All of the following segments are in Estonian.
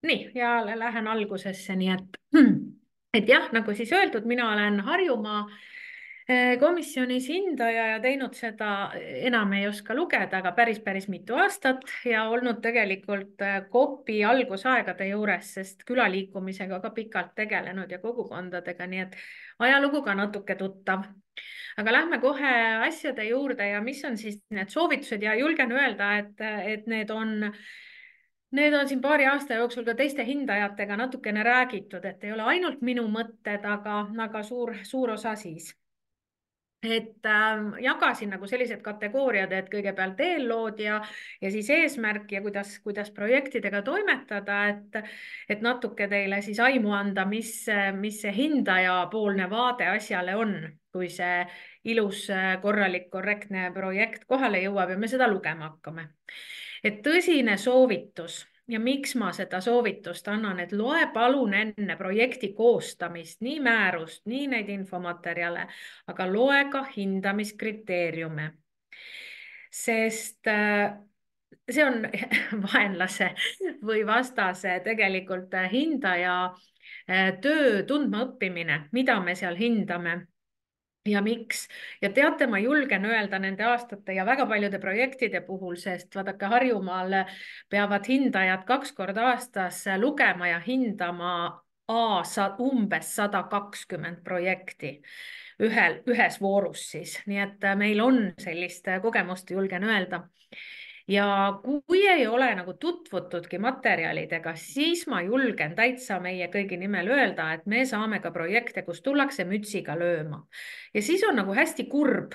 Nii, ja lähen algusesse, nii et jah, nagu siis öeldud, mina olen Harjumaa komisjonis hindaja ja teinud seda, enam ei oska lugeda, aga päris mitu aastat ja olnud tegelikult KOP-i algusaegade juures, sest külaliikumisega ka pikalt tegelenud ja kogukondadega, nii et ajalugu ka natuke tuttav. Aga lähme kohe asjade juurde ja mis on siis need soovitused ja julgen öelda, et need on siin paari aasta jooksul ka teiste hindajatega natukene räägitud, et ei ole ainult minu mõtted, aga suur osa siis. Jagasin nagu sellised kategooriad, et kõigepealt eellood ja siis eesmärk ja kuidas projektidega toimetada, et natuke teile siis aimu anda, mis see hindajapoolne vaade asjale on, kui see ilus, korralik, korrektne projekt kohale jõuab ja me seda lugema hakkame. Et tõsine soovitus ja miks ma seda soovitust annan, et loe palun enne projekti koostamist nii määrust, nii neid infomaterjale, aga loe ka hindamiskriteeriume. Sest see on vaenlase või vastase tegelikult hindaja töö tundmaõppimine, mida me seal hindame ja miks. Ja teate, ma julgen öelda nende aastate ja väga paljude projektide puhul, sest vaadake, Harjumaal peavad hindajad 2 korda aastas lugema ja hindama umbes 120 projekti ühes voorus siis. Nii et meil on sellist kogemust, julgen öelda. Ja kui ei ole nagu tutvutudki materjalidega, siis ma julgen täitsa meie kõigi nimel öelda, et me saame ka projekte, kus tullakse mütsiga lööma. Ja siis on nagu hästi kurb,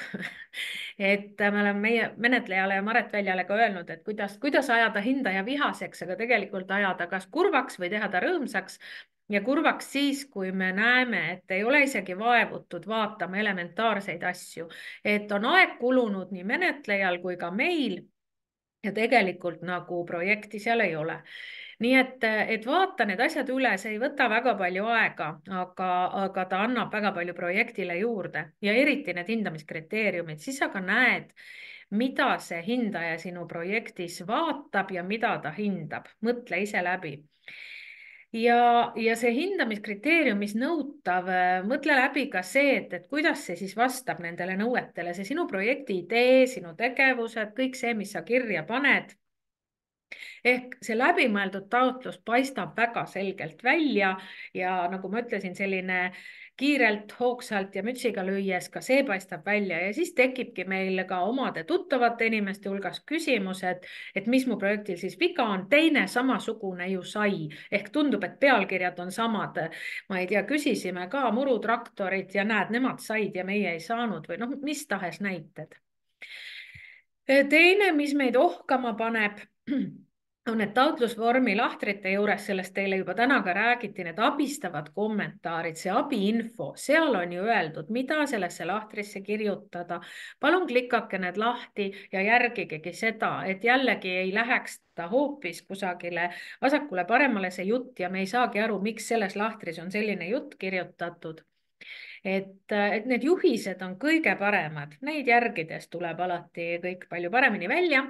et me oleme meie menetlejale ja Maret Väljale ka öelnud, et kuidas ajada hindaja vihaseks, aga tegelikult ajada kas kurvaks või teha ta rõõmsaks. Ja kurvaks siis, kui me näeme, et ei ole isegi vaevutud vaatama elementaarseid asju, et on aeg kulunud nii menetlejal kui ka meil ja tegelikult nagu projekti seal ei ole. Nii et vaata need asjad üle, see ei võta väga palju aega, aga ta annab väga palju projektile juurde ja eriti need hindamiskriteeriumid, siis sa ka näed, mida see hindaja sinu projektis vaatab ja mida ta hindab. Mõtle ise läbi. Ja see hindamiskriteerium, mis nõutav, mõtle läbi ka see, et kuidas see siis vastab nendele nõuetele, see sinu projekti idee, sinu tegevused, kõik see, mis sa kirja paned. Ehk see läbimõeldud taotlus paistab väga selgelt välja ja nagu ma ütlesin, selline kiirelt, hoogsalt ja mütsiga lüües ka see paistab välja ja siis tekibki meil ka omade tuttavate inimeste hulgas küsimus, et mis mu projektil siis viga on, teine samasugune ju sai. Ehk tundub, et pealkirjad on samad. Ma ei tea, küsisime ka murutraktorit ja näed, nemad said ja meie ei saanud või noh, mis tahes näited. Teine, mis meid ohkama paneb, on need taotlusvormi lahtrite juures, sellest teile juba täna ka räägiti, need abistavad kommentaarid, see abiinfo, seal on ju öeldud, mida sellesse lahtrisse kirjutada. Palun klikake need lahti ja järgigegi seda, et jällegi ei läheks ta hoopis kusagile vasakule-paremale see jutt ja me ei saagi aru, miks selles lahtris on selline jutt kirjutatud. Et need juhised on kõige paremad, neid järgides tuleb alati kõik palju paremini välja.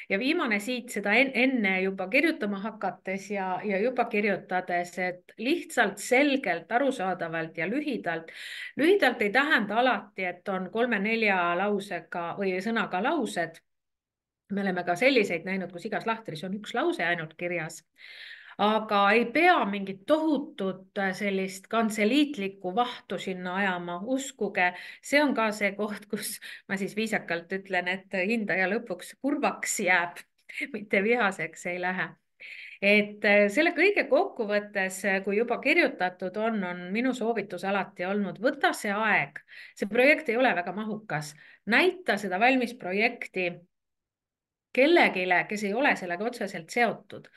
Ja viimane siit seda enne juba kirjutama hakates ja juba kirjutades, et lihtsalt selgelt, arusaadavalt ja lühidalt. Lühidalt ei tähenda alati, et on 3-4 lausega või sõnaga laused. Me oleme ka selliseid näinud, kus igas lahtris on üks lause ainult kirjas. Aga ei pea mingit tohutut sellist kantseliitlikku vahtu sinna ajama, uskuge, see on ka see koht, kus ma siis viisakalt ütlen, et hindaja lõpuks kurvaks jääb, mitte vihaseks ei lähe. Et selle kõige kokkuvõttes, kui juba kirjutatud on minu soovitus alati olnud, võta see aeg, see projekt ei ole väga mahukas, näita seda valmis projekti kellegile, kes ei ole sellega otseselt seotud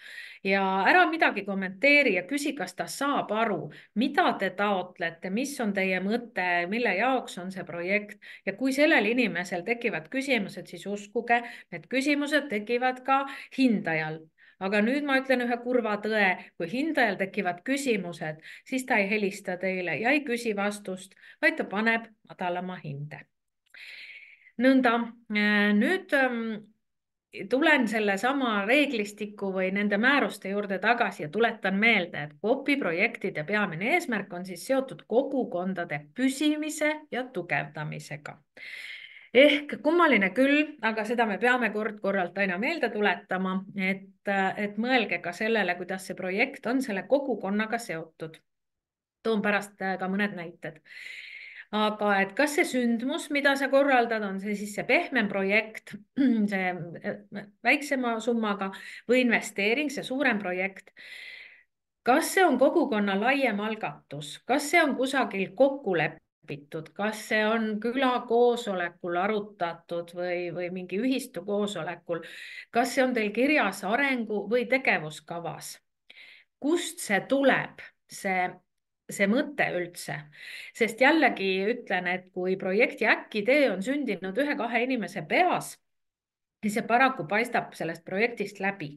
ja ära midagi kommenteeri ja küsi, kas ta saab aru, mida te taotlete, mis on teie mõte, mille jaoks on see projekt ja kui sellel inimesel tekivad küsimused, siis uskuge, need küsimused tekivad ka hindajal. Aga nüüd ma ütlen ühe kurva tõe, kui hindajal tekivad küsimused, siis ta ei helista teile ja ei küsi vastust, vaid ta paneb madalama hinde. Nõnda, nüüd tulen selle sama reeglistiku või nende määruste juurde tagasi ja tuletan meelde, et COP-i projektide peamine eesmärk on siis seotud kogukondade püsimise ja tugevdamisega. Ehk kummaline küll, aga seda me peame kord-korralt aina meelde tuletama, et mõelge ka sellele, kuidas see projekt on selle kogukonnaga seotud. Toon pärast ka mõned näited. Aga et kas see sündmus, mida sa korraldad, on see siis see pehmem projekt, see väiksema summaga või investeering, see suurem projekt. Kas see on kogukonna laiem algatus, kas see on kusagil kokku lepitud, kas see on küla koosolekul arutatud või mingi ühistu koosolekul, kas see on teil kirjas arengu või tegevuskavas? Kust see tuleb, see mõte üldse, sest jällegi ütlen, et kui projekti äkkidee on sündinud 1-2 inimese peas, siis see paraku paistab sellest projektist läbi.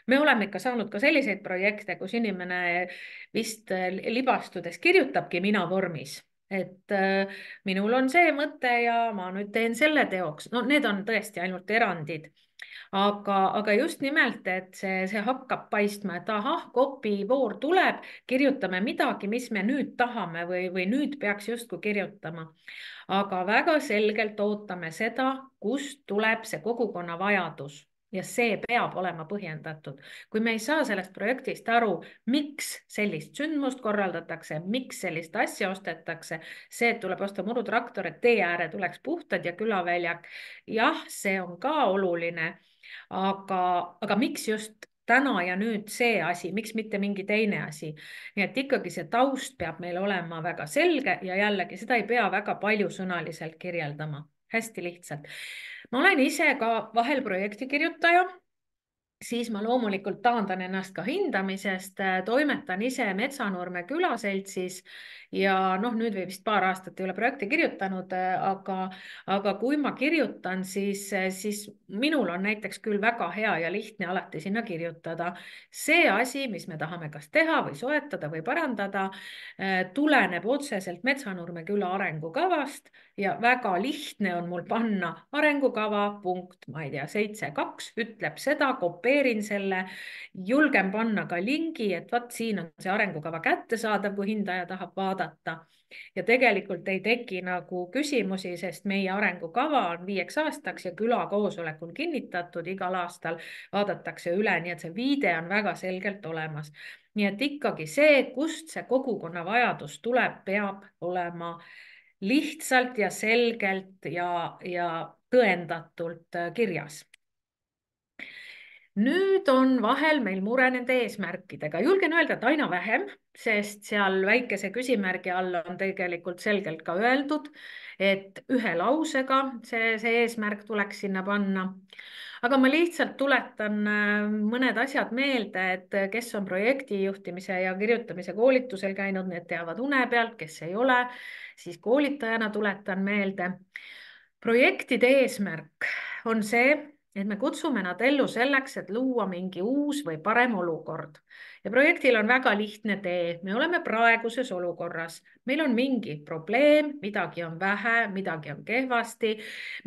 Me oleme ikka saanud ka selliseid projekte, kus inimene vist libastudes kirjutabki mina vormis, et minul on see mõte ja ma nüüd teen selle teoks. No need on tõesti ainult erandid. Aga just nimelt, et see hakkab paistma, et ahah, COP-i voor tuleb, kirjutame midagi, mis me nüüd tahame või nüüd peaks justkui kirjutama. Aga väga selgelt ootame seda, kust tuleb see kogukonna vajadus ja see peab olema põhjendatud. Kui me ei saa sellest projektist aru, miks sellist sündmust korraldatakse, miks sellist asja ostetakse, see, et tuleb osta murutraktor, et tee ääre tuleks puhtad ja külaväljak. Jah, see on ka oluline. Aga miks just täna ja nüüd see asi, miks mitte mingi teine asi? Nii et ikkagi see taust peab meil olema väga selge ja jällegi seda ei pea väga paljusõnaliselt kirjeldama, hästi lihtsalt. Ma olen ise ka vahel projekti kirjutaja, siis ma loomulikult taandan ennast ka hindamisest, toimetan ise Metsanurme külaseltsis ja nüüd või vist paar aastat ei ole projekti kirjutanud, aga kui ma kirjutan, siis minul on näiteks küll väga hea ja lihtne alati sinna kirjutada. See asi, mis me tahame kas teha või soetada või parandada, tuleneb otseselt Metsanurme küla arengukavast ja väga lihtne on mul panna arengukava punkt, ma ei tea, 7.2 ütleb seda, kopeerin selle, julgen panna ka lingi, et vaat siin on see arengukava kättesaadav, kui hindaja tahab vaadata. Ja tegelikult ei teki nagu küsimusi, sest meie arengukava on 5 aastaks ja küla koosolekul kinnitatud igal aastal, vaadatakse üle, nii et see viide on väga selgelt olemas. Nii et ikkagi see, kust see kogukonna vajadus tuleb, peab olema lihtsalt ja selgelt ja tõendatult kirjas. Nüüd on vahel meil mure nende eesmärkidega. Julgen öelda, et aina vähem, sest seal väikese küsimärgi all on tegelikult selgelt ka öeldud, et ühe lausega see eesmärk tuleks sinna panna. Aga ma lihtsalt tuletan mõned asjad meelde, et kes on projektijuhtimise ja kirjutamise koolitusel käinud, need teavad une pealt, kes ei ole, siis koolitajana tuletan meelde. Projektide eesmärk on see, et me kutsume nad ellu selleks, et luua mingi uus või parem olukord. Ja projektil on väga lihtne tee. Me oleme praeguses olukorras. Meil on mingi probleem, midagi on vähe, midagi on kehvasti,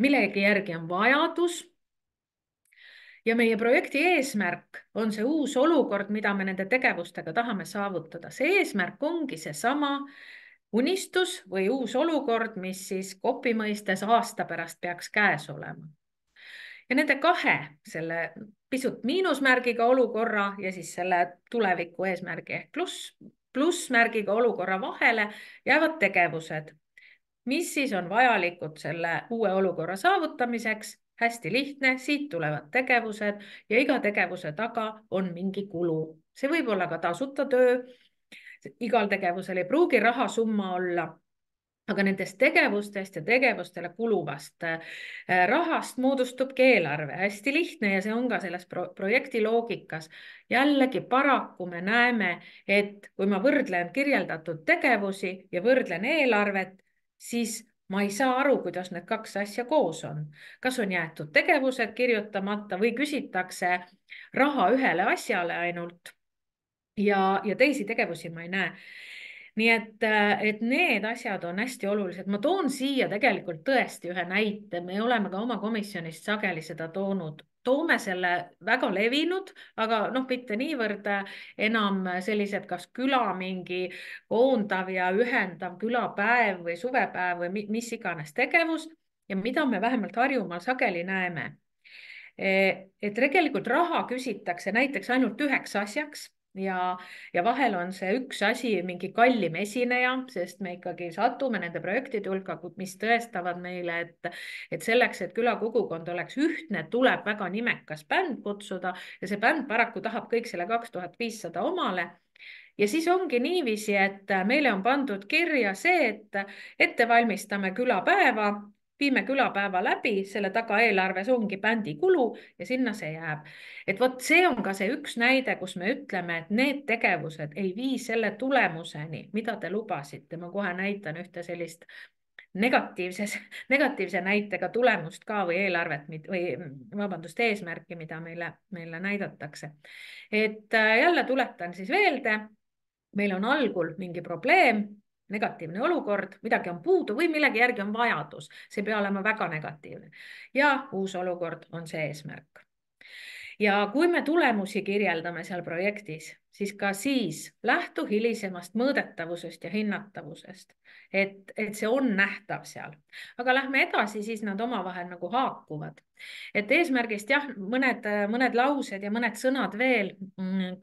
millegi järgi on vajadus. Ja meie projekti eesmärk on see uus olukord, mida me nende tegevustega tahame saavutada. See eesmärk ongi seesama unistus või uus olukord, mis siis COP-i mõistes aasta pärast peaks käes olema. Ja nende kahe, selle pisut miinusmärgiga olukorra ja siis selle tuleviku eesmärgi ehk plussmärgiga olukorra vahele jäävad tegevused, mis siis on vajalikud selle uue olukorra saavutamiseks. Hästi lihtne, siit tulevad tegevused ja iga tegevuse taga on mingi kulu. See võib olla ka tasuta töö. Igal tegevusel ei pruugi rahasumma olla. Aga nendest tegevustest ja tegevustele kuluvast rahast moodustubki eelarve. Hästi lihtne ja see on ka selles projekti loogikas. Jällegi paraku me näeme, et kui ma võrdlen kirjeldatud tegevusi ja võrdlen eelarvet, siis ma ei saa aru, kuidas need kaks asja koos on. Kas on jäetud tegevused kirjutamata või küsitakse raha ühele asjale ainult ja teisi tegevusi ma ei näe. Nii et need asjad on hästi olulised. Ma toon siia tegelikult tõesti ühe näite. Me oleme ka oma komisjonist sageli seda toonud. toome selle väga levinud, aga noh, mitte niivõrd enam sellised, kas küla mingi koondav ja ühendav külapäev või suvepäev või mis iganes tegevus ja mida me vähemalt Harjumaal sageli näeme. Et tegelikult raha küsitakse näiteks ainult üheks asjaks ja vahel on see üks asi mingi kallim esineja, sest me ikkagi satume nende projektide hulka, mis tõestavad meile, et selleks, et külakogukond oleks ühtne, tuleb väga nimekas bänd kutsuda ja see bänd paraku tahab kõik selle 2500 omale. Ja siis ongi niiviisi, et meile on pandud kirja see, et ette valmistame külapäeva, viime külapäeva läbi, selle taga eelarves ongi bändi kulu ja sinna see jääb. Et vot see on ka see üks näide, kus me ütleme, et need tegevused ei vii selle tulemuseni, mida te lubasite. Ma kohe näitan ühte sellist negatiivse näitega tulemust ka või eelarvet või vabandust, eesmärki, mida meile näidatakse. Et jälle tuletan siis meelde, meil on algul mingi probleem, negatiivne olukord, midagi on puudu või millegi järgi on vajadus. See ei pea olema väga negatiivne. Ja uus olukord on see eesmärk. Ja kui me tulemusi kirjeldame seal projektis, siis ka siis lähtu hilisemast mõõdetavusest ja hinnatavusest, et see on nähtav seal. Aga lähme edasi, siis nad omavahel nagu haakuvad. Et eesmärgist jah, mõned laused ja mõned sõnad veel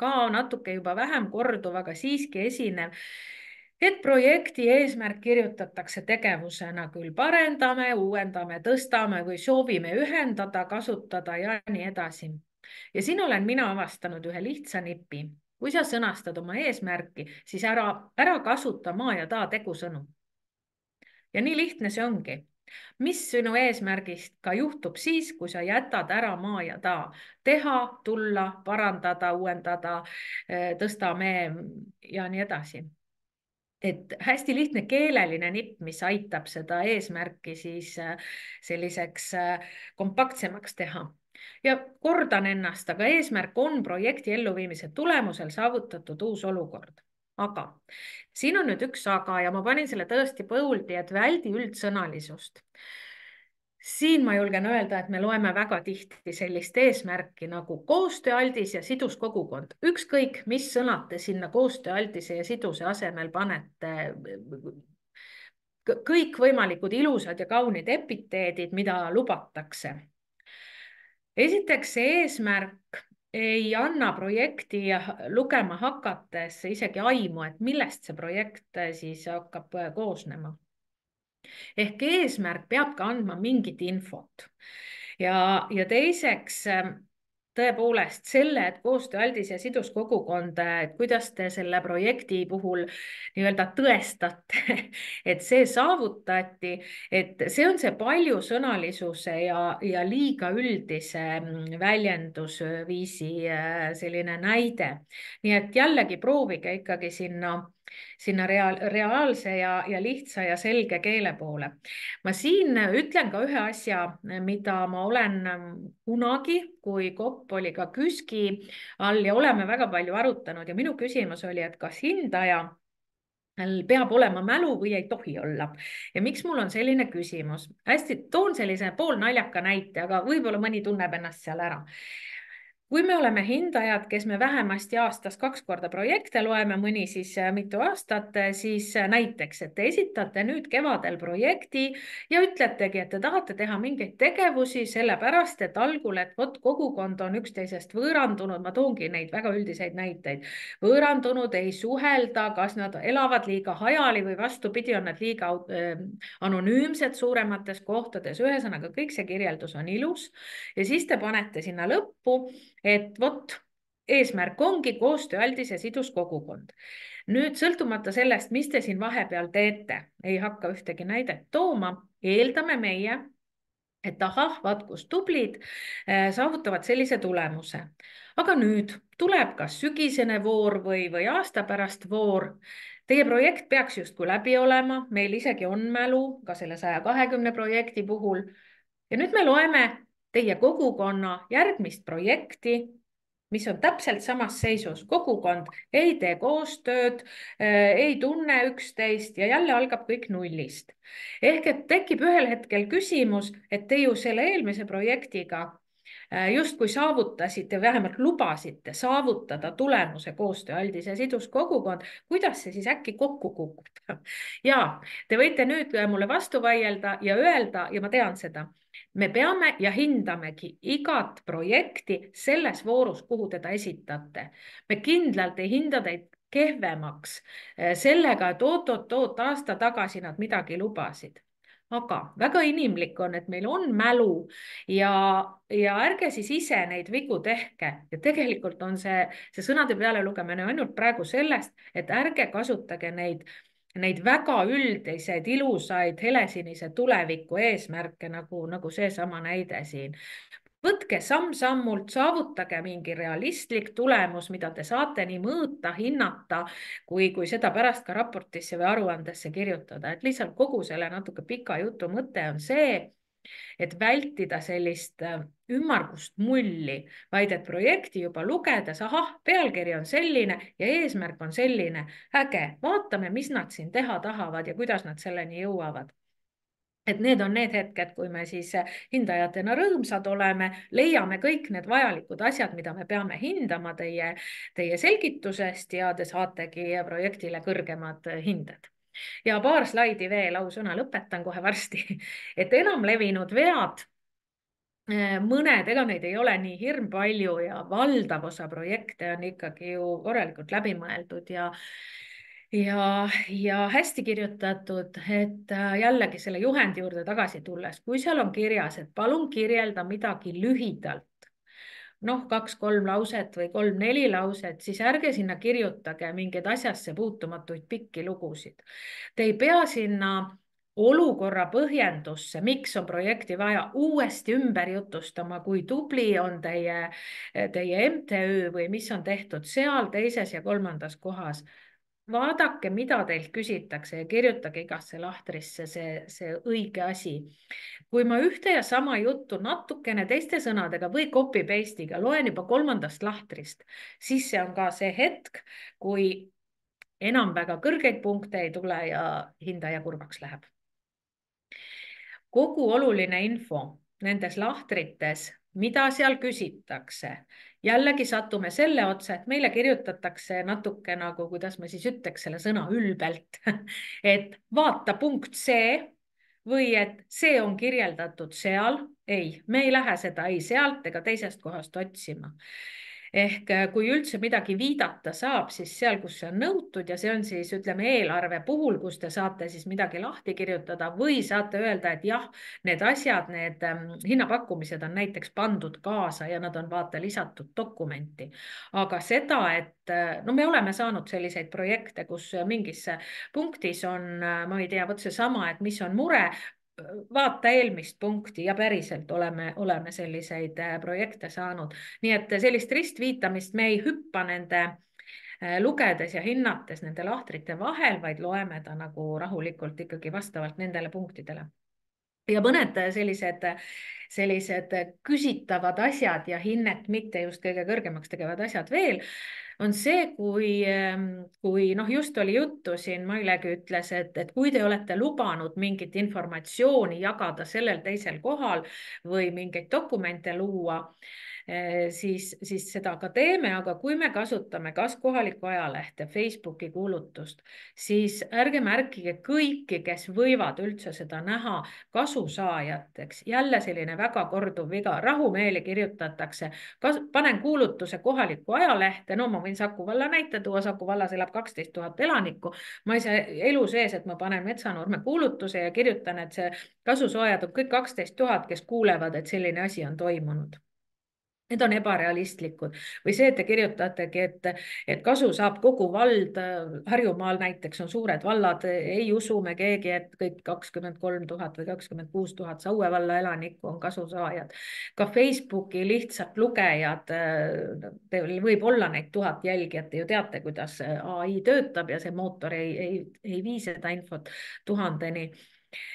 ka natuke juba vähem korduv, aga siiski esinev. Et projekti eesmärk kirjutatakse tegevusena küll parendame, uuendame, tõstame või soovime ühendada, kasutada ja nii edasi. Ja siin olen mina avastanud ühe lihtsa nipi. Kui sa sõnastad oma eesmärki, siis ära kasuta maa ja taa tegusõnu. Ja nii lihtne see ongi. Mis sinu eesmärgist ka juhtub siis, kui sa jätad ära maa ja taa? Teha, tulla, parandada, uuendada, tõstame ja nii edasi. Et hästi lihtne keeleline nipp, mis aitab seda eesmärki siis selliseks kompaktsemaks teha. Ja kordan ennast, aga eesmärk on projekti elluviimise tulemusel saavutatud uus olukord. Aga siin on nüüd üks aga ja ma panin selle tõesti põuldi, et väldi üldsõnalisust. Siin ma julgen öelda, et me loeme väga tihti sellist eesmärki nagu koostööaldis ja sidus kogukond. Ükskõik, mis sõnad te sinna koostööaldise ja siduse asemel panete, kõik võimalikud ilusad ja kaunid epiteedid, mida lubatakse. Esiteks, see eesmärk ei anna projekti lugema hakates isegi aimu, et millest see projekt siis hakkab koosnema. Ehk eesmärk peab ka andma mingit infot. Ja teiseks tõepoolest selle, et koostööaldis ja sidus kogukond, et kuidas te selle projekti puhul nii-öelda tõestate, et see saavutati, et see on see paljusõnalisuse ja liiga üldise väljendusviisi selline näide. Nii et jällegi proovige ikkagi sinna reaalse ja lihtsa ja selge keele poole. Ma siin ütlen ka ühe asja, mida ma olen kunagi, kui kopp oli ka KÜSK-i all ja oleme väga palju arutanud ja minu küsimus oli, et kas hindaja peab olema mälu või ei tohi olla. Ja miks mul on selline küsimus? Hästi, toon sellise poolnaljaka näite, aga võib-olla mõni tunneb ennast seal ära. Kui me oleme hindajad, kes me vähemasti aastas 2 korda projekte loeme, mõni siis mitu aastat, siis näiteks, et te esitate nüüd kevadel projekti ja ütletegi, et te tahate teha mingeid tegevusi sellepärast, et algul, et vot kogukond on üksteisest võõrandunud, ma toongi neid väga üldiseid näiteid, võõrandunud, ei suhelda, kas nad elavad liiga hajali või vastupidi, on nad liiga anonüümsed suuremates kohtades, ühesõnaga kõik see kirjeldus on ilus ja siis te panete sinna lõppu, et vot eesmärk ongi koostööaldis ja sidus kogukond. Nüüd sõltumata sellest, mis te siin vahepeal teete, ei hakka ühtegi näidet tooma, eeldame meie, et ahah, vaat kus tublid, saavutavad sellise tulemuse. Aga nüüd tuleb kas sügisene voor või aasta pärast voor. Teie projekt peaks justkui läbi olema, meil isegi on mälu ka selle 120 projekti puhul. Ja nüüd me loeme teie kogukonna järgmist projekti, mis on täpselt samas seisus. Kogukond ei tee koostööd, ei tunne üksteist ja jälle algab kõik nullist. Ehk et tekib ühel hetkel küsimus, et te ju selle eelmise projektiga justkui saavutasite, vähemalt lubasite saavutada tulemuse koostööaldis ja sidus kogukond, kuidas see siis äkki kokku kukub? Ja te võite nüüd mulle vastu vaielda ja öelda, ja ma tean seda, me peame ja hindamegi igat projekti selles voorus, kuhu teda esitate. me kindlalt ei hinda teid kehvemaks sellega, et oot-oot-oot, aasta tagasi nad midagi lubasid. Aga väga inimlik on, et meil on mälu ja ärge siis ise neid vigu tehke. Ja tegelikult on see sõnade peale lugemine ainult praegu sellest, et ärge kasutage neid väga üldiseid, ilusaid, helesinise tuleviku eesmärke, nagu seesama näide siin. Võtke samm-sammult, saavutage mingi realistlik tulemus, mida te saate nii mõõta, hinnata, kui seda pärast ka raportisse või aruandesse kirjutada. Et lihtsalt kogu selle natuke pika jutu mõte on see, et vältida sellist ümmargust mulli, vaid et projekti juba lugedes, ahah, pealkiri on selline ja eesmärk on selline, äge, vaatame, mis nad siin teha tahavad ja kuidas nad selleni jõuavad. Et need on need hetked, kui me siis hindajatena rõõmsad oleme, leiame kõik need vajalikud asjad, mida me peame hindama teie selgitusest ja te saategi projektile kõrgemad hinded. Ja paar slaidi veel, ausõna, lõpetan kohe varsti, et enamlevinud vead, mõned, ega neid ei ole nii hirm palju ja valdav osa projekte on ikkagi ju korralikult läbimõeldud ja hästi kirjutatud, et jällegi selle juhendi juurde tagasi tulles, kui seal on kirjas, et palun kirjelda midagi lühidalt, noh, 2-3 lauset või 3-4 lauset, siis ärge sinna kirjutage mingeid asjasse puutumatuid pikki lugusid. Te ei pea sinna olukorra põhjendusse, miks on projekti vaja, uuesti ümber jutustama, kui tubli on teie MTÜ või mis on tehtud seal teises ja kolmandas kohas. Vaadake, mida teilt küsitakse ja kirjutage igasse lahtrisse see õige asi. Kui ma ühte ja sama juttu natukene teiste sõnadega või copy-paste'iga loen juba kolmandast lahtrist, siis see on ka see hetk, kui enam väga kõrgeid punkte ei tule ja hindaja kurvaks läheb. Kogu oluline info nendes lahtrites, mida seal küsitakse. Jällegi satume selle otsa, et meile kirjutatakse natuke nagu, kuidas ma siis ütleks selle sõna ülbelt, et vaata punkt C või et see on kirjeldatud seal. Ei, me ei lähe seda ei sealt ega teisest kohast otsima. Ehk kui üldse midagi viidata saab, siis seal, kus see on nõutud ja see on siis, ütleme, eelarve puhul, kus te saate siis midagi lahti kirjutada või saate öelda, et jah, need asjad, need hinnapakkumised on näiteks pandud kaasa ja nad on vaata lisatud dokumenti. Aga seda, et no me oleme saanud selliseid projekte, kus mingis punktis on, ma ei tea, vot seesama, et mis on mure, vaata eelmist punkti ja päriselt oleme selliseid projekte saanud. Nii et sellist ristviitamist me ei hüppa nende lugedes ja hinnates nende lahtrite vahel, vaid loeme ta nagu rahulikult ikkagi vastavalt nendele punktidele. Ja mõned sellised küsitavad asjad ja hinnet mitte just kõige kõrgemaks tegevad asjad veel on see, kui noh, just oli juttu siin, Mailegi ütles, et kui te olete lubanud mingit informatsiooni jagada sellel teisel kohal või mingeid dokumente luua, siis seda ka teeme, aga kui me kasutame kas kohalikku ajalehte, Facebooki kuulutust, siis ärge märkige kõiki, kes võivad üldse seda näha kasusaajateks. Jälle selline väga korduv viga, rahumeeli kirjutatakse, panen kuulutuse kohalikku ajalehte, no ma võin Saku valla näite tuua, Saku vallas elab 12 000 elanikku. Ma ei saa elu sees, et ma panen Metsanurme kuulutuse ja kirjutan, et see kasusaajad on kõik 12 000, kes kuulevad, et selline asi on toimunud. Need on ebarealistlikud või see, et te kirjutategi, et kasu saab kogu vald. Harjumaal näiteks on suured vallad, ei usu me keegi, et kõik 23 000 või 26 000 Saue valla elanikku on kasusaajad. Ka Facebooki lihtsalt lugejad, teil võib olla neid 1000 jälgijat, te ju teate, kuidas AI töötab ja see mootor ei vii seda infot 1000-ni.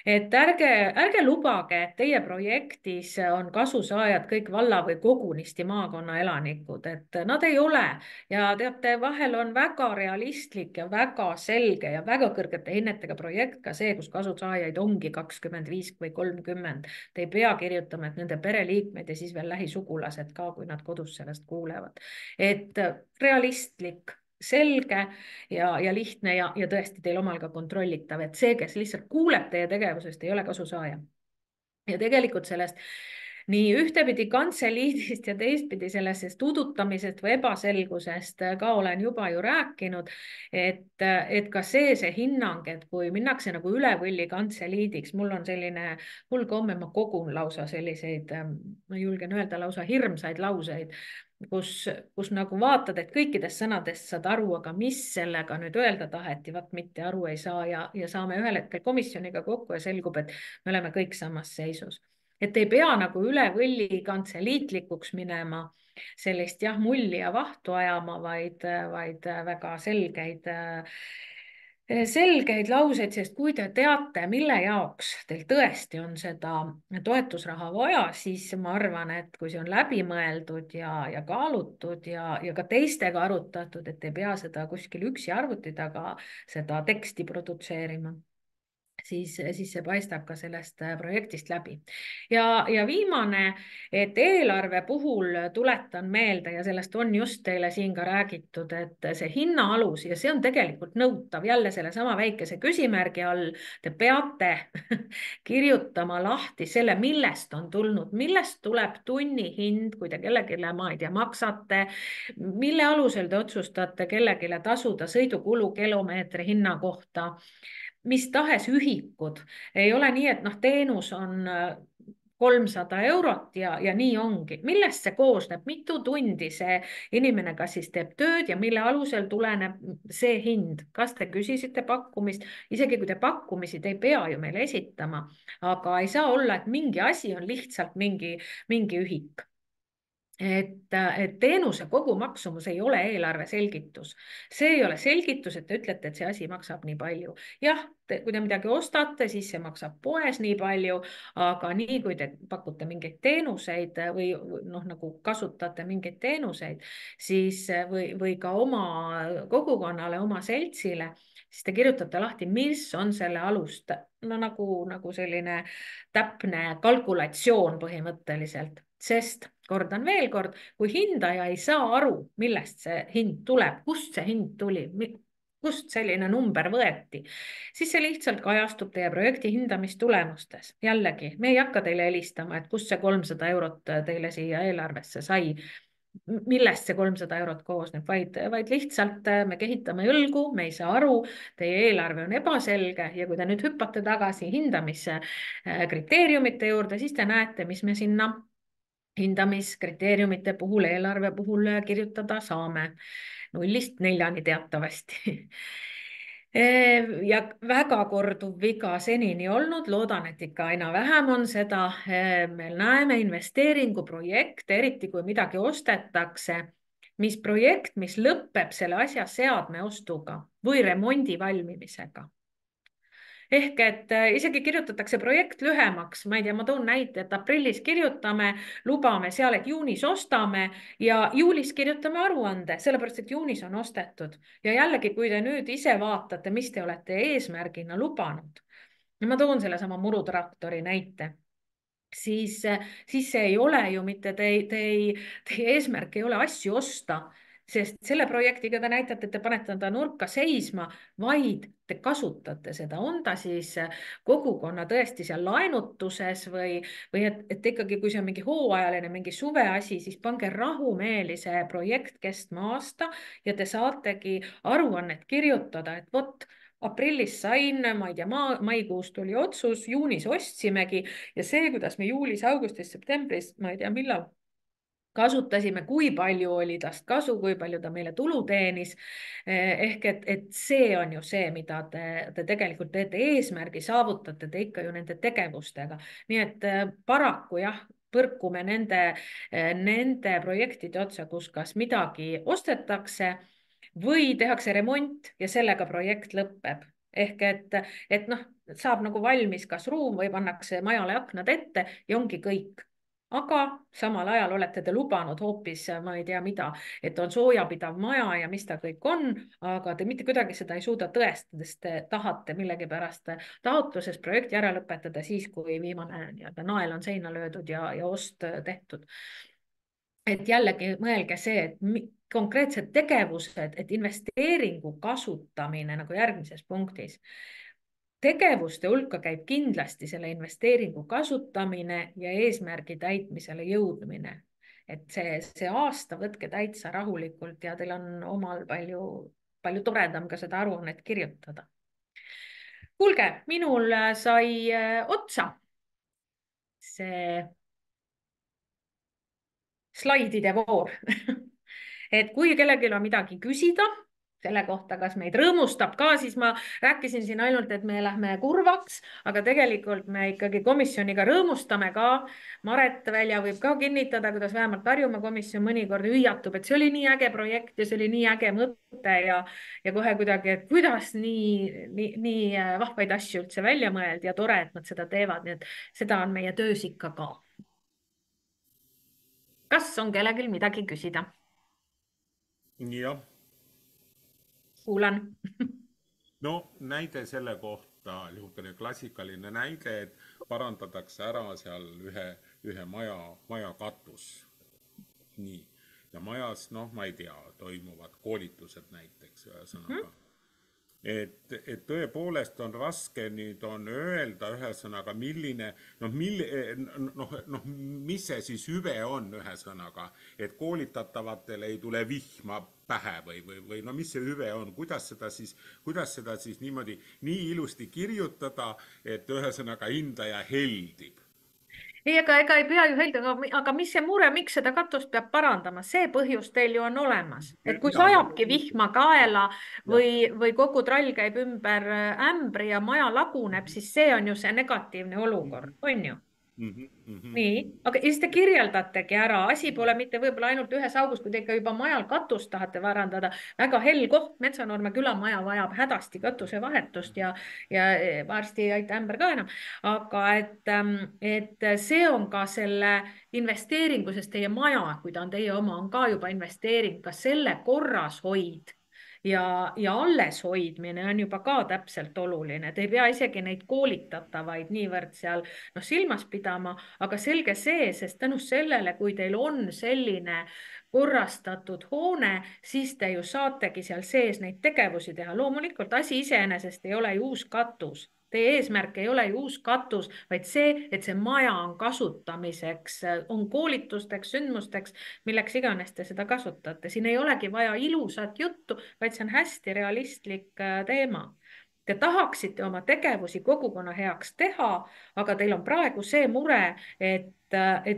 et ärge lubage, et teie projektis on kasusaajad kõik valla või kogunisti maakonna elanikud, et nad ei ole. Ja teate, vahel on väga realistlik ja väga selge ja väga kõrgete hinnetega projekt ka see, kus kasusaajaid ongi 25 või 30. Te ei pea kirjutama, et nende pereliikmed ja siis veel lähisugulased ka, kui nad kodus sellest kuulevad. Et realistlik, selge ja lihtne ja tõesti teil omal ka kontrollitav, et see, kes lihtsalt kuuleb teie tegevusest, ei ole kasusaaja. Ja tegelikult sellest nii ühtepidi kantseliidist ja teistpidi sellest udutamisest või ebaselgusest ka olen juba ju rääkinud, et ka see hinnang, et kui minnakse nagu üle võlli kantseliidiks, mul on selline hull komme, ma kogun lausa selliseid, ma julgen öelda lausa hirmsaid lauseid, kus nagu vaatad, et kõikidest sõnadest saad aru, aga mis sellega nüüd öelda taheti, vaat mitte aru ei saa ja saame ühel hetkel komisjoniga kokku ja selgub, et me oleme kõik samas seisus. Et ei pea nagu üle võlli kantseliitlikuks minema, sellist jah, mulli ja vahtu ajama, vaid väga selgeid lauseid, sest kui te teate, mille jaoks teil tõesti on seda toetusraha vaja, siis ma arvan, et kui see on läbimõeldud ja kaalutud ja ka teistega arutatud, et ei pea seda kuskil üksi arvuti taga seda teksti produtseerima, siis see paistab ka sellest projektist läbi. Ja viimane, et eelarve puhul tuletan meelde ja sellest on just teile siin ka räägitud, et see hinnaalus ja see on tegelikult nõutav jälle sellesama väikese küsimärgi all, te peate kirjutama lahti selle, millest on tulnud, millest tuleb tunnihind, kui te kellelegi, ma ei tea, maksate, mille alusel te otsustate kellelegi tasuda sõidukulu kilomeetri hinna kohta, mis tahes ühikud. Ei ole nii, et noh, teenus on 300 eurot ja nii ongi. Millest see koosneb, mitu tundi see inimene kas siis teeb tööd ja mille alusel tuleneb see hind? Kas te küsisite pakkumist? Isegi kui te pakkumisi, te ei pea ju meile esitama, aga ei saa olla, et mingi asi on lihtsalt mingi ühik. Et teenuse kogumaksumus ei ole eelarve selgitus. See ei ole selgitus, et te ütlete, et see asi maksab nii palju. Jah, kui te midagi ostate, siis see maksab poes nii palju, aga nii kui te pakute mingeid teenuseid või noh, nagu kasutate mingeid teenuseid, siis või ka oma kogukonnale, oma seltsile, siis te kirjutate lahti, mis on selle alust. No nagu selline täpne kalkulatsioon põhimõtteliselt, sest kordan veel kord, kui hindaja ei saa aru, millest see hind tuleb, kust see hind tuli, kust selline number võeti, siis see lihtsalt kajastub teie projekti hindamistulemustes. Jällegi, me ei hakka teile helistama, et kust see 300 eurot teile siia eelarvesse sai, millest see 300 eurot koosneb, vaid lihtsalt me kehitame õlgu, me ei saa aru, teie eelarve on ebaselge ja kui te nüüd hüppate tagasi hindamise kriteeriumite juurde, siis te näete, mis me sinna hindamiskriteeriumite puhul, eelarve puhul kirjutada saame. 0-4 teatavasti. Ja väga korduv viga senini olnud, loodan, et ikka aina vähem on seda. Me näeme investeeringuprojekte, eriti kui midagi ostetakse, mis lõpeb selle asja seadme ostuga või remondi valmimisega. Ehk et isegi kirjutatakse projekt lühemaks, ma ei tea, ma toon näite, et aprillis kirjutame, lubame seal, et juunis ostame ja juulis kirjutame aruande, sellepärast et juunis on ostetud. Ja jällegi, kui te nüüd ise vaatate, mis te olete eesmärgina lubanud, ja ma toon sellesama murutraktori näite, siis see ei ole ju mitte, teie eesmärk ei ole asju osta, sest selle projektiga te näitate, et te panete ta nurka seisma, vaid te kasutate seda, on ta siis kogukonna tõesti seal laenutuses või et ikkagi, kui see on mingi hooajaline, mingi suveasi, siis pange rahumeeli see projekt kestma aasta ja te saategi aruannet kirjutada, et vot aprillis sain, ma ei tea, maikuus tuli otsus, juunis ostsimegi ja see, kuidas me juulis, augustis, septembris, ma ei tea, millal kasutasime, kui palju oli tast kasu, kui palju ta meile tulu teenis. Ehk et see on ju see, mida te tegelikult teete, eesmärgi saavutate te ikka ju nende tegevustega. Nii et paraku jah, põrkume nende projektide otsa, kus kas midagi ostetakse või tehakse remont ja sellega projekt lõpeb. ehk et noh, saab nagu valmis kas ruum või pannakse majale aknad ette ja ongi kõik. aga samal ajal olete te lubanud hoopis, ma ei tea mida, et on soojapidav maja ja mis ta kõik on, aga te mitte kuidagi seda ei suuda tõestada, sest te tahate millegipärast taotluses projekti ära lõpetada siis, kui viimane nii-öelda nael on seina löödud ja ost tehtud. et jällegi mõelge see, et konkreetsed tegevused, et investeeringu kasutamine nagu järgmises punktis. tegevuste hulka käib kindlasti selle investeeringu kasutamine ja eesmärgi täitmisele jõudmine. et see aasta võtke täitsa rahulikult ja teil on omal palju toredam ka seda aruannet kirjutada. kuulge, minul sai otsa see slaidide voor et kui kellelgi on midagi küsida selle kohta, kas meid rõõmustab ka, siis ma rääkisin siin ainult, et me lähme kurvaks, aga tegelikult me ikkagi komisjoniga rõõmustame ka. Maret Välja võib ka kinnitada, kuidas vähemalt Harjumaa komisjon mõnikord hüüatub, et see oli nii äge projekt ja see oli nii äge mõte ja kohe kuidagi, et kuidas nii vahvaid asju üldse välja mõeldi ja tore, et nad seda teevad, nii et seda on meie töös ikka ka. kas on kellelgi midagi küsida? jah, kuulan. no näide selle kohta, niisugune klassikaline näide, et parandatakse ära seal ühe maja katus. nii, ja majas, noh, ma ei tea, toimuvad koolitused näiteks, ühesõnaga. et tõepoolest on raske nüüd on öelda, ühesõnaga, milline, mis see siis hüve on, ühesõnaga, et koolitatavatel ei tule vihma pähe või no mis see hüve on, kuidas seda siis niimoodi nii ilusti kirjutada, et ühesõnaga hindaja heldib. ei, ega ei pea ju heldima, aga mis see mure, miks seda katust peab parandama, see põhjus teil ju on olemas, et kui sajabki vihma kaela või kogu trall käib ümber ämbri ja maja laguneb, siis see on ju see negatiivne olukord, on ju? nii, aga siis te kirjeldategi ära, asi pole mitte võib-olla ainult ühes augus, kui te ikka juba majal katust tahate parandada, väga hell koht, Metsanorme külamaja vajab hädasti katusevahetust ja varsti ei aita ämber ka enam, aga et see on ka selle investeeringu, sest teie maja, kui ta on teie oma, on ka juba investeering, ka selle korrashoid ja alleshoidmine on juba ka täpselt oluline, et ei pea isegi neid koolitatavaid niivõrd seal silmas pidama, aga selge see, sest tänu sellele, kui teil on selline korrastatud hoone, siis te ju saategi seal sees neid tegevusi teha. loomulikult asi iseenesest ei ole ju uus katus. Teie eesmärk ei ole ju uus katus, vaid see, et see maja on kasutamiseks, on koolitusteks, sündmusteks, milleks iganes te seda kasutate. siin ei olegi vaja ilusat juttu, vaid see on hästi realistlik teema. Te tahaksite oma tegevusi kogukonna heaks teha, aga teil on praegu see mure, et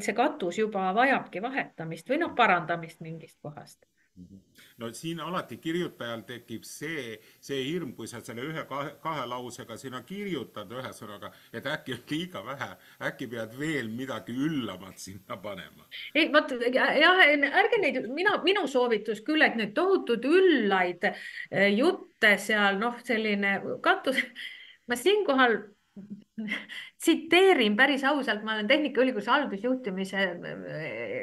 see katus juba vajabki vahetamist või noh, parandamist mingist kohast. no siin alati kirjutajal tekib see hirm, kui sa selle kahe lausega sinna kirjutad, ühesõnaga, et äkki on liiga vähe, äkki pead veel midagi üllamat sinna panema. ei, vot jah, ärge neid, minu soovitus küll, et neid tohutud üllaid jutte seal, noh, selline katus, ma siinkohal tsiteerin päris ausalt, ma olen Tehnikaülikoolis haldusjuhtimise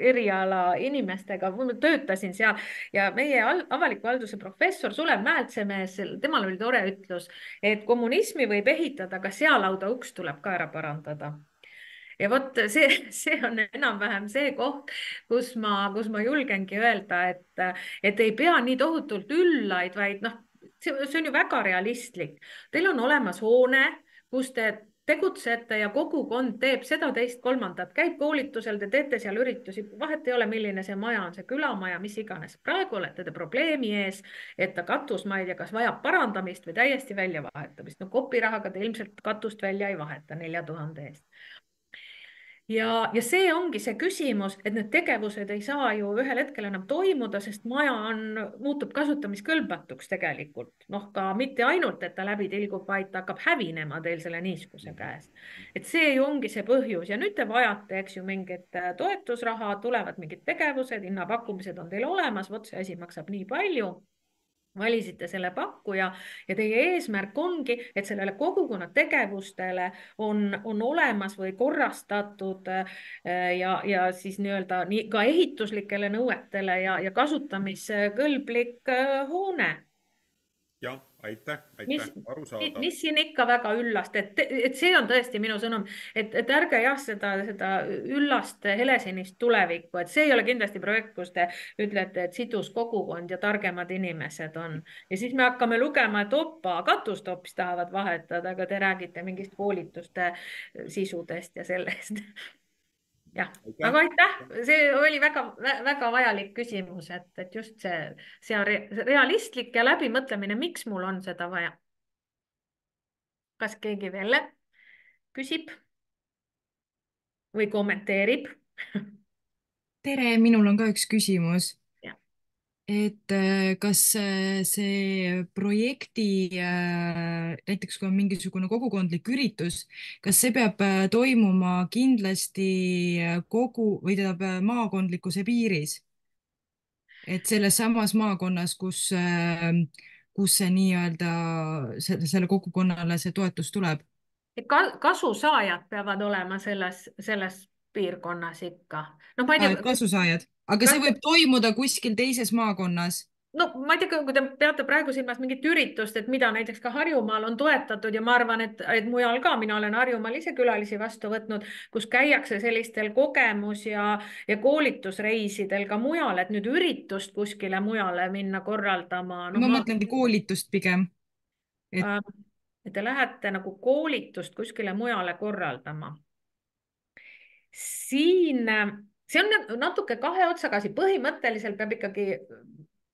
eriala inimestega, töötasin seal ja meie avaliku halduse professor Sulev Määltsemees, temal oli tore ütlus, et kommunismi võib ehitada, aga sealauda uks tuleb ka ära parandada. ja vot see on enam-vähem see koht, kus ma julgengi öelda, et ei pea nii tohutult üllaid, vaid noh, see on ju väga realistlik. Teil on olemas hoone, kus te tegutsete ja kogukond teeb seda, teist, kolmandat, käib koolitusel, te teete seal üritusi, vahet ei ole, milline see maja on, see külamaja, mis iganes. praegu olete te probleemi ees, et ta katus, ma ei tea, kas vajab parandamist või täiesti väljavahetamist. no kopirahaga te ilmselt katust välja ei vaheta 4000 eest. ja see ongi see küsimus, et need tegevused ei saa ju ühel hetkel enam toimuda, sest maja muutub kasutamiskõlbmatuks tegelikult. noh, ka mitte ainult, et ta läbi tilgub, vaid ta hakkab hävinema teil selle niiskuse käes. et see ju ongi see põhjus ja nüüd te vajate, eks ju, mingit toetusraha, tulevad mingid tegevused, hinnapakkumised on teil olemas, vot see asi maksab nii palju. valisite selle pakkuja ja teie eesmärk ongi, et sellele kogukonna tegevustele on olemas või korrastatud ja siis nii-öelda nii ka ehituslikele nõuetele ja kasutamiskõlblik hoone. jah, aitäh, mis, aitäh, arusaadav. mis siin ikka väga üllast, et see on tõesti minu sõnum, et ärge jah, seda üllast helesinist tulevikku, et see ei ole kindlasti projekt, kus te ütlete, et sidus kogukond ja targemad inimesed on. ja siis me hakkame lugema, et opa, katust hoopis tahavad vahetada, aga te räägite mingist koolituste sisudest ja sellest. jah, Aitäh. aga aitäh, see oli väga vajalik küsimus, et just see on realistlik ja läbimõtlemine, miks mul on seda vaja. kas keegi veel küsib või kommenteerib? tere, minul on ka üks küsimus. jah, Et kas see projekti, näiteks kui on mingisugune kogukondlik üritus, kas see peab toimuma kindlasti või tähendab maakondlikkuse piiris? Et selles samas maakonnas, kus see nii-öelda selle kogukonnale see toetus tuleb? kasusaajad peavad olema selles piirkonnas ikka. noh, ma ei Et tea, kasusaajad, aga see võib toimuda kuskil teises maakonnas. no ma ei tea, kui te peate praegu silmas mingit üritust, et mida näiteks ka Harjumaal on toetatud ja ma arvan, et mujal ka, mina olen Harjumaal ise külalisi vastu võtnud, kus käiakse sellistel kogemus- ja koolitusreisidel ka mujal, et nüüd üritust kuskile mujale minna korraldama, noh, ma mõtlengi koolitust pigem, et et te lähete nagu koolitust kuskile mujale korraldama. siin, see on natuke kahe otsaga asi, põhimõtteliselt peab ikkagi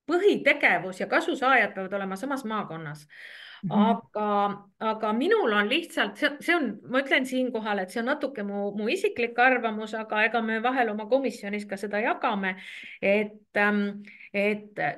põhitegevus ja kasusaajad peavad olema samas maakonnas. aga minul on lihtsalt, see on, ma ütlen siinkohal, et see on natuke mu isiklik arvamus, aga ega me vahel oma komisjonis ka seda jagame, et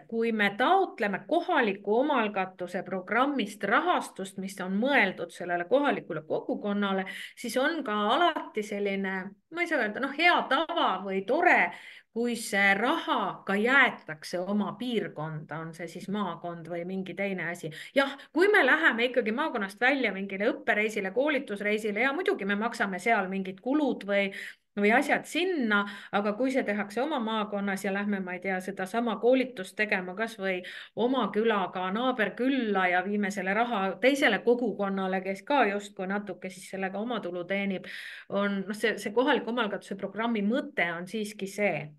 kui me taotleme kohaliku omaalgatuse programmist rahastust, mis on mõeldud sellele kohalikule kogukonnale, siis on ka alati selline, ma ei saa öelda, noh, hea tava või tore, kui see raha ka jäetakse oma piirkonda, on see siis maakond või mingi teine asi. jah, kui me läheme ikkagi maakonnast välja mingile õppereisile, koolitusreisile ja muidugi me maksame seal mingid kulud või asjad sinna, aga kui see tehakse oma maakonnas ja lähme, ma ei tea, sedasama koolitust tegema kasvõi oma külaga naaberkülla ja viime selle raha teisele kogukonnale, kes ka justkui natuke siis sellega oma tulu teenib, on noh, see kohaliku omaalgatuse programmi mõte on siiski see.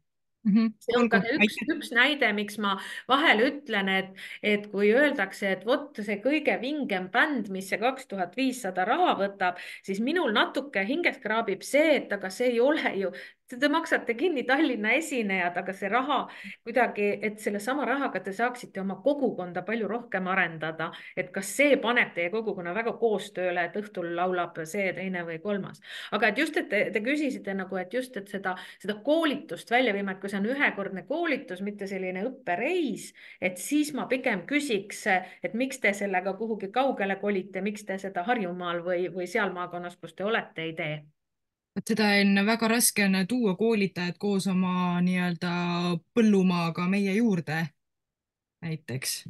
see on ka olgu, see üks näide, miks ma vahel ütlen, et kui öeldakse, et vot see kõige vingem bänd, mis see 2500 raha võtab, siis minul natuke hinges kraabib see, et aga see ei ole ju, te maksate kinni Tallinna esinejad, aga see raha kuidagi, et sellesama rahaga te saaksite oma kogukonda palju rohkem arendada, et kas see paneb teie kogukonna väga koostööle, et õhtul laulab see, teine või kolmas. aga et just, et te küsisite nagu, et just, et seda koolitust välja viima, et kui see on ühekordne koolitus, mitte selline õppereis, et siis ma pigem küsiks, et miks te sellega kuhugi kaugele kolite, miks te seda Harjumaal või seal maakonnas, kus te olete, ei tee. et seda on väga raske on tuua koolitajad koos oma nii-öelda põllumaaga meie juurde näiteks.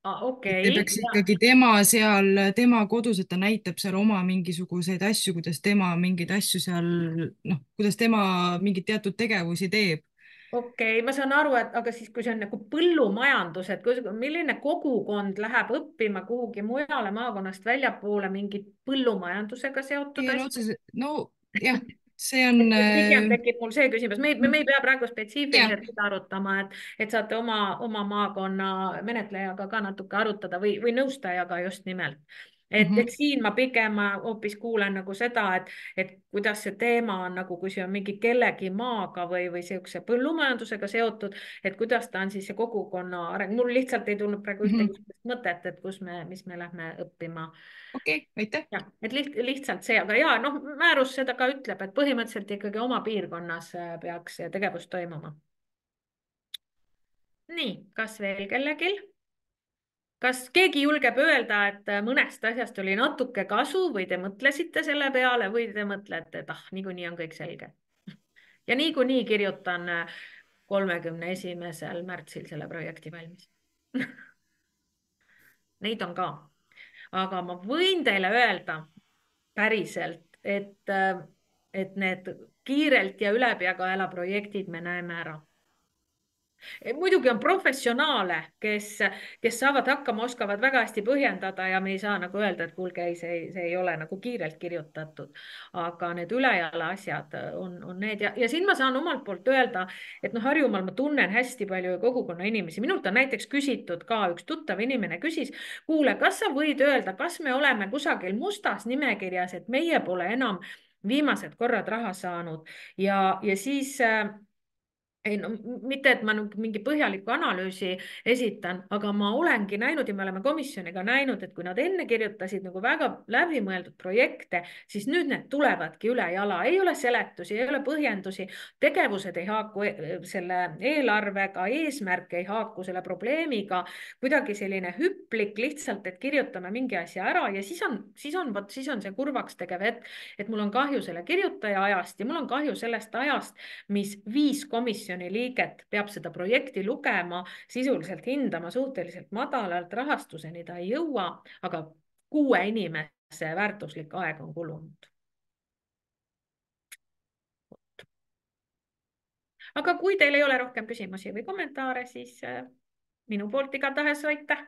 Et te Okei. peaks ikkagi tema kodus, et ta näitab seal oma mingisuguseid asju, kuidas tema mingeid asju seal, noh, kuidas tema mingeid teatud tegevusi teeb. Okei, ma saan aru, et aga siis, kui see on nagu põllumajandus, et milline kogukond läheb õppima kuhugi mujale maakonnast väljapoole mingit põllumajandusega seotud ei ole asja? otseselt, no jah, see on pigem tekib mul see küsimus, me ei pea praegu jah. spetsiifiliselt seda arutama, et saate oma maakonna menetlejaga ka natuke arutada või nõustajaga just nimelt. Et siin ma pigem hoopis kuulen nagu seda, et kuidas see teema on nagu, kui see on mingi kellegi maaga või sihukese põllumajandusega seotud, et kuidas ta on siis see kogukonna areng. Mul lihtsalt ei tulnud praegu ühtegi mõtet, et mis me lähme õppima. Okei, aitäh. jah, et lihtsalt see, aga ja noh, määrus seda ka ütleb, et põhimõtteliselt ikkagi oma piirkonnas peaks see tegevus toimuma. nii, kas veel kellelgi? kas keegi julgeb öelda, et mõnest asjast oli natuke kasu või te mõtlesite selle peale või te mõtlete, et niikuinii on kõik selge? ja niikuinii kirjutan 31. märtsil selle projekti valmis. Neid on ka, aga ma võin teile öelda päriselt, et need kiirelt ja ülepeakaela projektid me näeme ära. Muidugi on professionaale, kes saavad hakkama, oskavad väga hästi põhjendada ja me ei saa nagu öelda, et kuulge, ei, see ei ole nagu kiirelt kirjutatud. aga need ülejala asjad on need ja siin ma saan omalt poolt öelda, et noh, Harjumaal ma tunnen hästi palju kogukonna inimesi. Minult on näiteks küsitud ka, üks tuttav inimene küsis, kuule, kas sa võid öelda, kas me oleme kusagil mustas nimekirjas, et meie pole enam viimased korrad raha saanud ja siis ei no mitte, et ma nüüd mingi põhjaliku analüüsi esitan, aga ma olengi näinud ja me oleme komisjoniga näinud, et kui nad enne kirjutasid nagu väga läbimõeldud projekte, siis nüüd need tulevadki ülejala, ei ole seletusi, ei ole põhjendusi, tegevused ei haaku selle eelarvega, eesmärk ei haaku selle probleemiga, kuidagi selline hüplik lihtsalt, et kirjutame mingi asja ära ja siis on see kurvaks tegev hetk, et mul on kahju selle kirjutaja ajast ja mul on kahju sellest ajast, mis 5 komisjoni liiget peab seda projekti lugema, sisuliselt hindama suhteliselt madalalt, rahastuseni ta ei jõua, aga 6 inimese väärtuslik aeg on kulunud. Aga kui teil ei ole rohkem küsimusi või kommentaare, siis minu poolt igatahes aitäh.